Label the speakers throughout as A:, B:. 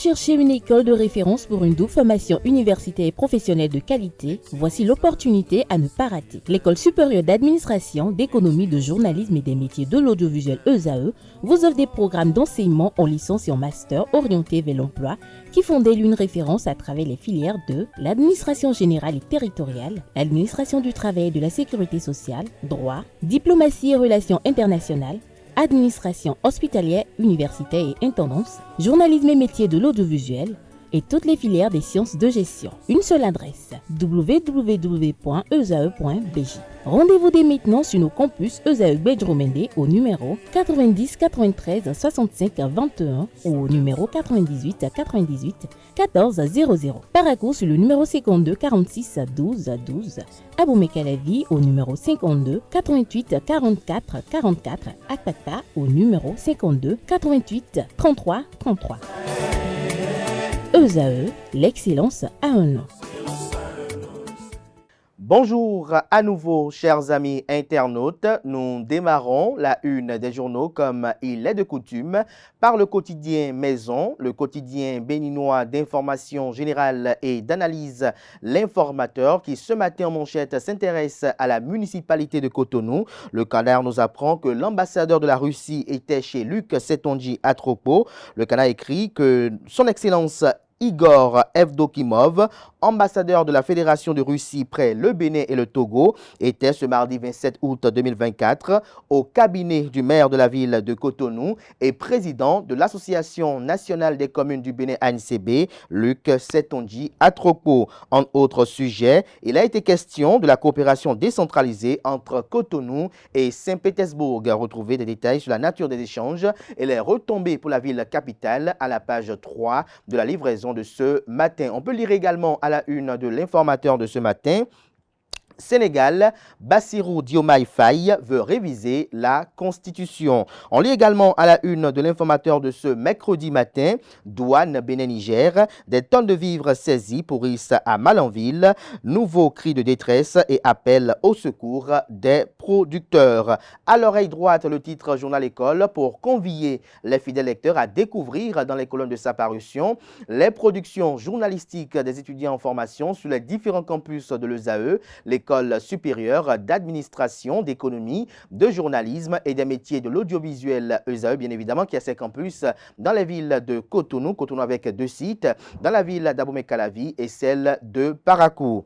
A: cherchez une école de référence pour une double formation universitaire et professionnelle de qualité? Voici l'opportunité à ne pas rater. L'École supérieure d'administration, d'économie, de journalisme et des métiers de l'audiovisuel ESAE vous offre des programmes d'enseignement en licence et en master orientés vers l'emploi qui font d'elle une référence à travers les filières de l'administration générale et territoriale, l'administration du travail et de la sécurité sociale, droit, diplomatie et relations internationales, administration hospitalière, universitaire et intendance, journalisme et métiers de l'audiovisuel et toutes les filières des sciences de gestion. Une seule adresse, www.esae.bj. Rendez-vous dès maintenant sur nos campus ESAE Bedjromende au numéro 90 93 65 21 ou au numéro 98 98 14 00. Paracourt sur le numéro 52 46 12 12. Aboumé-Calavi au numéro 52 88 44 44. Akpaka au numéro 52 88 33 33. ESAE, l'excellence à un nom.
B: Bonjour à nouveau, chers amis internautes. Nous démarrons la une des journaux comme il est de coutume par le quotidien Maison, le quotidien béninois d'information générale et d'analyse L'Informateur qui ce matin en manchette s'intéresse à la municipalité de Cotonou. Le Canard nous apprend que l'ambassadeur de la Russie était chez Luc Setondji à Tropo. Le Canard écrit que son excellence Igor Evdokimov, ambassadeur de la Fédération de Russie près le Bénin et le Togo, était ce mardi 27 août 2024 au cabinet du maire de la ville de Cotonou et président de l'Association nationale des communes du Bénin ANCB, Luc Setondji Atropo. En autre sujet, il a été question de la coopération décentralisée entre Cotonou et Saint-Pétersbourg. Retrouvez des détails sur la nature des échanges et les retombées pour la ville capitale à la page 3 de la livraison de ce matin. On peut lire également à la une de l'Informateur de ce matin. Sénégal, Bassirou Diomaye Faye veut réviser la Constitution. On lit également à la une de l'Informateur de ce mercredi matin, douane Bénin-Niger, des tonnes de vivres saisies pourrissent à Malanville, nouveau cri de détresse et appel au secours des producteurs. À l'oreille droite, le titre Journal École pour convier les fidèles lecteurs à découvrir dans les colonnes de sa parution les productions journalistiques des étudiants en formation sur les différents campus de l'ESAE, l'École supérieure d'administration, d'économie, de journalisme et des métiers de l'audiovisuel ESAE, bien évidemment, qui a ses campus dans les villes de Cotonou, Cotonou avec 2 sites, dans la ville d'Abomey-Calavi et celle de Paracourt.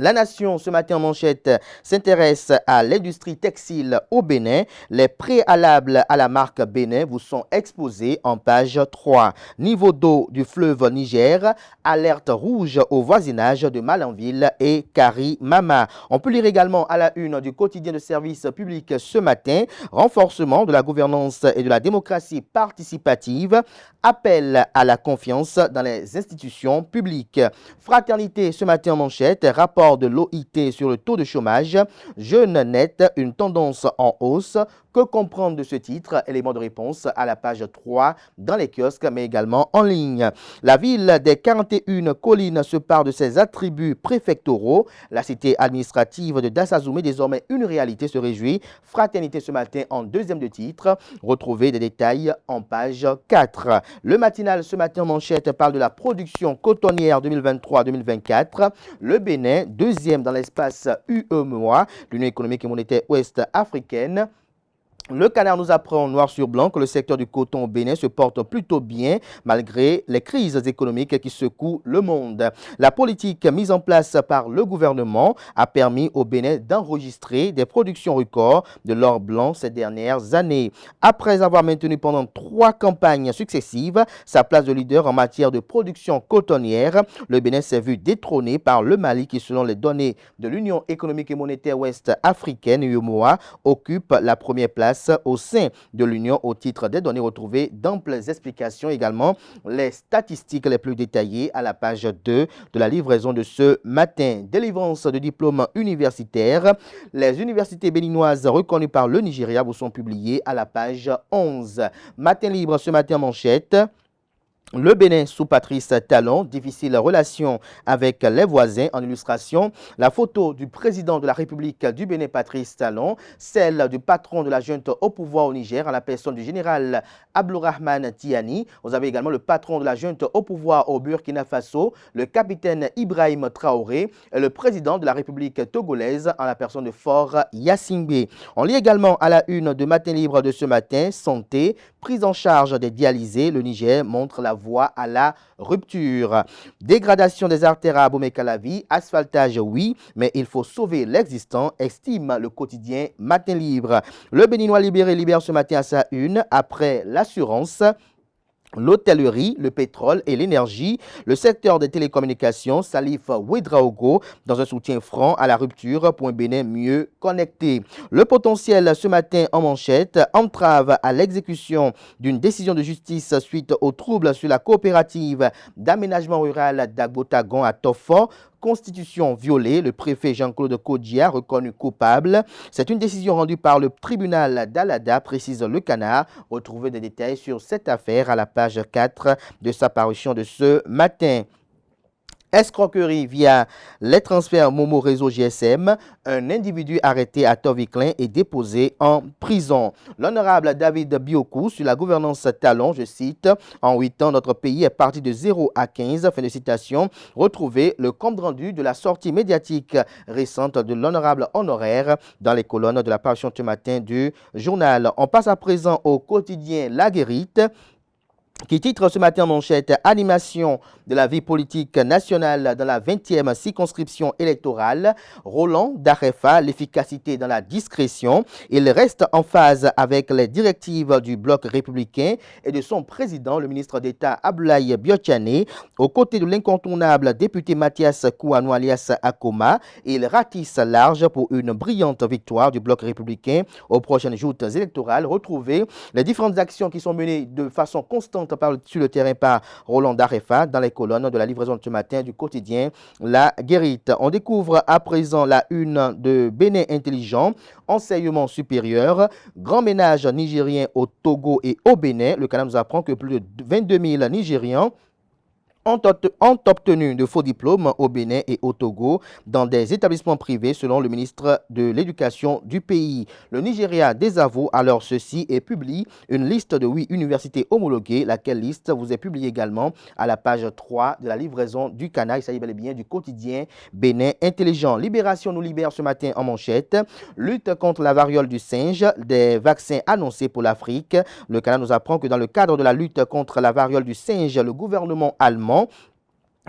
B: La Nation, ce matin en manchette, s'intéresse à l'industrie textile au Bénin. Les préalables à la marque Bénin vous sont exposés en page 3. Niveau d'eau du fleuve Niger, alerte rouge au voisinage de Malanville et Karimama. On peut lire également à la une du quotidien de service public ce matin, renforcement de la gouvernance et de la démocratie participative, appel à la confiance dans les institutions publiques. Fraternité, ce matin en manchette, rapport de l'OIT sur le taux de chômage, jeune net, une tendance en hausse. Que comprendre de ce titre? Élément de réponse à la page 3 dans les kiosques, mais également en ligne. La ville des 41 collines se part de ses attributs préfectoraux. La cité administrative de Dassazoumé, désormais une réalité, se réjouit. Fraternité ce matin en deuxième de titre. Retrouvez des détails en page 4. Le matinal ce matin en manchette parle de la production cotonnière 2023-2024. Le Bénin, deuxième dans l'espace UEMOA, l'Union économique et monétaire ouest-africaine. Le Canard nous apprend noir sur blanc que le secteur du coton au Bénin se porte plutôt bien malgré les crises économiques qui secouent le monde. La politique mise en place par le gouvernement a permis au Bénin d'enregistrer des productions records de l'or blanc ces dernières années. Après avoir maintenu pendant 3 campagnes successives sa place de leader en matière de production cotonnière, le Bénin s'est vu détrôné par le Mali qui, selon les données de l'Union économique et monétaire ouest-africaine, UEMOA, occupe la première place au sein de l'Union au titre des données retrouvées. D'amples explications également, les statistiques les plus détaillées à la page 2 de la livraison de ce matin. Délivrance de diplômes universitaires. Les universités béninoises reconnues par le Nigeria vous sont publiées à la page 11. Matin libre ce matin en manchette. Le Bénin sous Patrice Talon, difficile relation avec les voisins. En illustration, la photo du président de la République du Bénin, Patrice Talon, celle du patron de la junte au pouvoir au Niger, en la personne du général Abdourahmane Tiani. Vous avez également le patron de la junte au pouvoir au Burkina Faso, le capitaine Ibrahim Traoré, et le président de la République togolaise, en la personne de Faure Yassingbe. On lit également à la une de Matin Libre de ce matin, santé, prise en charge des dialysés. Le Niger montre la voie à la rupture. Dégradation des artères à Abomey-Calavi, asphaltage oui, mais il faut sauver l'existant, estime le quotidien Matin Libre. Le Béninois libéré libère ce matin à sa une après l'assurance, l'hôtellerie, le pétrole et l'énergie, le secteur des télécommunications, Salif Ouedraogo, dans un soutien franc à la rupture pour un Bénin mieux connecté. Le potentiel ce matin en manchette, entrave à l'exécution d'une décision de justice suite aux troubles sur la coopérative d'aménagement rural d'Agbotagon à Tofo. Constitution violée, le préfet Jean-Claude Kodia reconnu coupable. C'est une décision rendue par le tribunal d'Alada, précise Le Canard. Retrouvez des détails sur cette affaire à la page 4 de sa parution de ce matin. Escroquerie via les transferts Momo Réseau GSM. Un individu arrêté à Toviclin est déposé en prison. L'honorable David Biokou sur la gouvernance Talon, je cite, « En 8 ans, notre pays est parti de 0 à 15. » Fin de citation. Retrouvez le compte rendu de la sortie médiatique récente de l'honorable honoraire dans les colonnes de la parution ce matin du journal. On passe à présent au quotidien La Guérite, qui titre ce matin en manchette « Animation de la vie politique nationale dans la 20e circonscription électorale. Roland Darefa, l'efficacité dans la discrétion. Il reste en phase avec les directives du bloc républicain et de son président, le ministre d'État Abdoulaye Biotchane, aux côtés de l'incontournable député Mathias Kouanou alias Akoma. Il ratisse large pour une brillante victoire du bloc républicain aux prochaines joutes électorales. Retrouvez les différentes actions qui sont menées de façon constante sur le terrain par Roland Darefa dans les colonnes de la livraison de ce matin du quotidien La Guérite. On découvre à présent la une de Bénin Intelligent, enseignement supérieur, grand ménage nigérien au Togo et au Bénin. Le Canada nous apprend que plus de 22 000 Nigérians ont obtenu de faux diplômes au Bénin et au Togo dans des établissements privés selon le ministre de l'Éducation du pays. Le Nigeria désavoue alors ceci et publie une liste de 8 universités homologuées, laquelle liste vous est publiée également à la page 3 de la livraison du Canal. Il s'agit bel et bien du quotidien Bénin Intelligent. Libération nous libère ce matin en manchette. Lutte contre la variole du singe, des vaccins annoncés pour l'Afrique. Le Canal nous apprend que dans le cadre de la lutte contre la variole du singe, le gouvernement allemand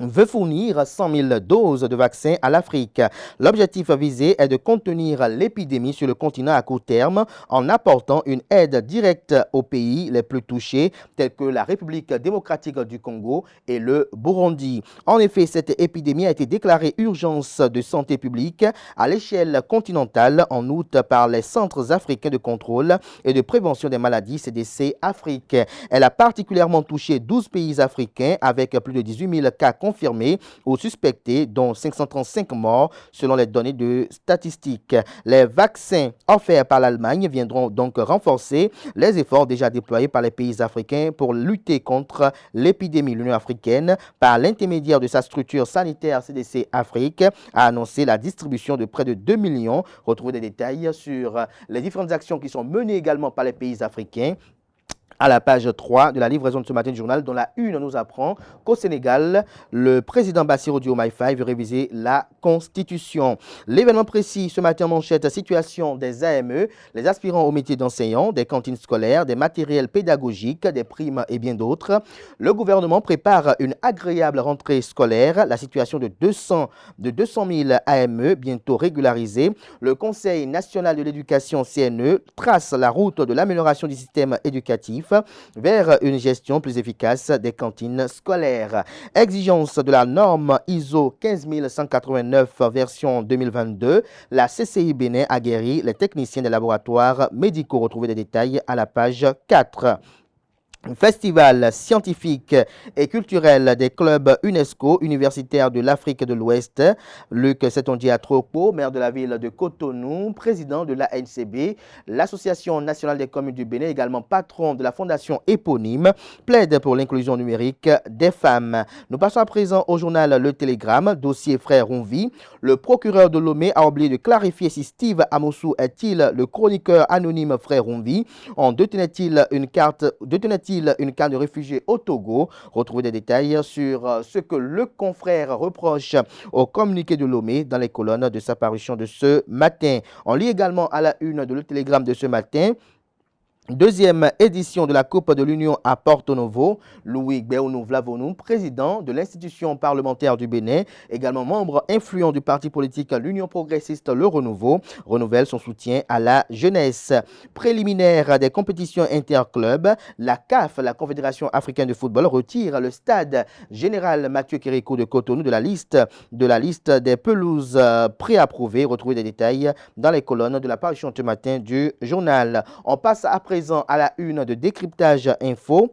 B: veut fournir 100 000 doses de vaccins à l'Afrique. L'objectif visé est de contenir l'épidémie sur le continent à court terme en apportant une aide directe aux pays les plus touchés tels que la République démocratique du Congo et le Burundi. En effet, cette épidémie a été déclarée urgence de santé publique à l'échelle continentale en août par les centres africains de contrôle et de prévention des maladies CDC Afrique. Elle a particulièrement touché 12 pays africains avec plus de 18 000 cas confirmés ou suspectés, dont 535 morts selon les données de statistiques. Les vaccins offerts par l'Allemagne viendront donc renforcer les efforts déjà déployés par les pays africains pour lutter contre l'épidémie. L'Union africaine, par l'intermédiaire de sa structure sanitaire CDC Afrique, a annoncé la distribution de près de 2 millions. Retrouvez des détails sur les différentes actions qui sont menées également par les pays africains à la page 3 de la livraison de ce matin du journal, dont la une nous apprend qu'au Sénégal, le président Bassirou Diomaye Faye veut réviser la Constitution. L'événement précis ce matin en manchette, situation des AME, les aspirants au métier d'enseignant, des cantines scolaires, des matériels pédagogiques, des primes et bien d'autres. Le gouvernement prépare une agréable rentrée scolaire, la situation de 200 000 AME bientôt régularisée. Le Conseil national de l'éducation CNE trace la route de l'amélioration du système éducatif vers une gestion plus efficace des cantines scolaires. Exigence de la norme ISO 15189 version 2022, la CCI Bénin a guéri les techniciens des laboratoires médicaux. Retrouvez des détails à la page 4. Festival scientifique et culturel des clubs UNESCO universitaires de l'Afrique de l'Ouest. Luc Setonji Atropo, maire de la ville de Cotonou, président de l'ANCB, l'Association nationale des communes du Bénin, également patron de la fondation éponyme, plaide pour l'inclusion numérique des femmes. Nous passons à présent au journal Le Télégramme, dossier Frère Ronvi. Le procureur de Lomé a oublié de clarifier si Steve Amossou est-il le chroniqueur anonyme Frère Ronvi. En détenait-il une carte de réfugié au Togo? Retrouvez des détails sur ce que le confrère reproche au communiqué de Lomé dans les colonnes de sa parution de ce matin. On lit également à la une de Le Télégramme de ce matin. Deuxième édition de la Coupe de l'Union à Porto Novo. Louis Gbéounou Vlavonou, président de l'institution parlementaire du Bénin, également membre influent du parti politique l'Union progressiste Le Renouveau, renouvelle son soutien à la jeunesse. Préliminaire des compétitions interclubs, la CAF, la Confédération africaine de football, retire le stade général Mathieu Kérékou de Cotonou de la liste des pelouses préapprouvées. Retrouvez des détails dans les colonnes de la parution ce matin du journal. On passe à présent à la une de Décryptage Info.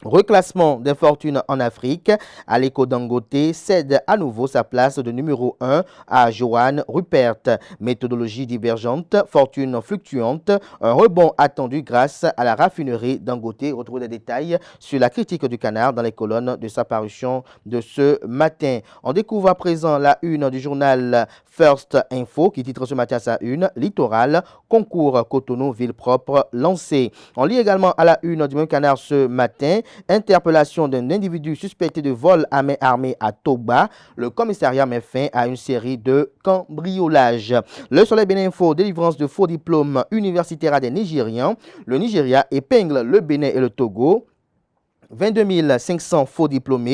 B: Reclassement des fortunes en Afrique. Aliko Dangote cède à nouveau sa place de numéro 1 à Johan Rupert. Méthodologie divergente, fortune fluctuante, un rebond attendu grâce à la raffinerie Dangote. Retrouvez des détails sur la critique du canard dans les colonnes de sa parution de ce matin. On découvre à présent la une du journal First Info qui titre ce matin sa une Littoral, concours Cotonou, ville propre lancé. On lit également à la une du même canard ce matin. Interpellation d'un individu suspecté de vol à main armée à Toba. Le commissariat met fin à une série de cambriolages. Le Soleil Bénin Info, délivrance de faux diplômes universitaires à des Nigérians. Le Nigeria épingle le Bénin et le Togo. 22 500 faux diplômes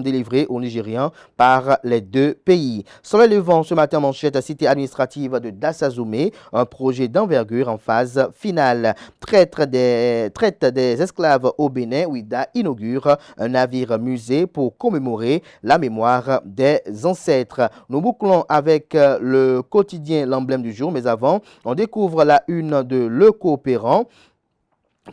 B: délivrés aux Nigérians par les deux pays. Soleil Levant, ce matin, manchette cité administrative de Dassazoumé, un projet d'envergure en phase finale. Traite des esclaves au Bénin, Ouida inaugure un navire musée pour commémorer la mémoire des ancêtres. Nous bouclons avec le quotidien L'Emblème du jour, mais avant, on découvre la une de Le Coopérant.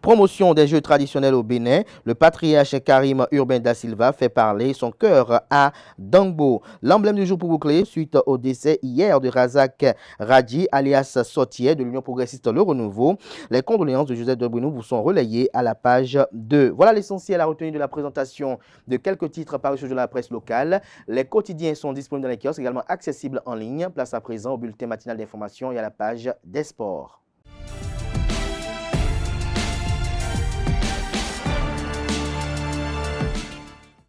B: Promotion des jeux traditionnels au Bénin, le patriarche Karim Urbain da Silva fait parler son cœur à Dangbo. L'emblème du jour pour boucler, suite au décès hier de Razak Radji, alias Sotier de l'Union progressiste Le Renouveau. Les condoléances de Joseph de Bruno vous sont relayées à la page 2. Voilà l'essentiel à retenir de la présentation de quelques titres parus sur la presse locale. Les quotidiens sont disponibles dans les kiosques, également accessibles en ligne. Place à présent au bulletin matinal d'information et à la page des sports.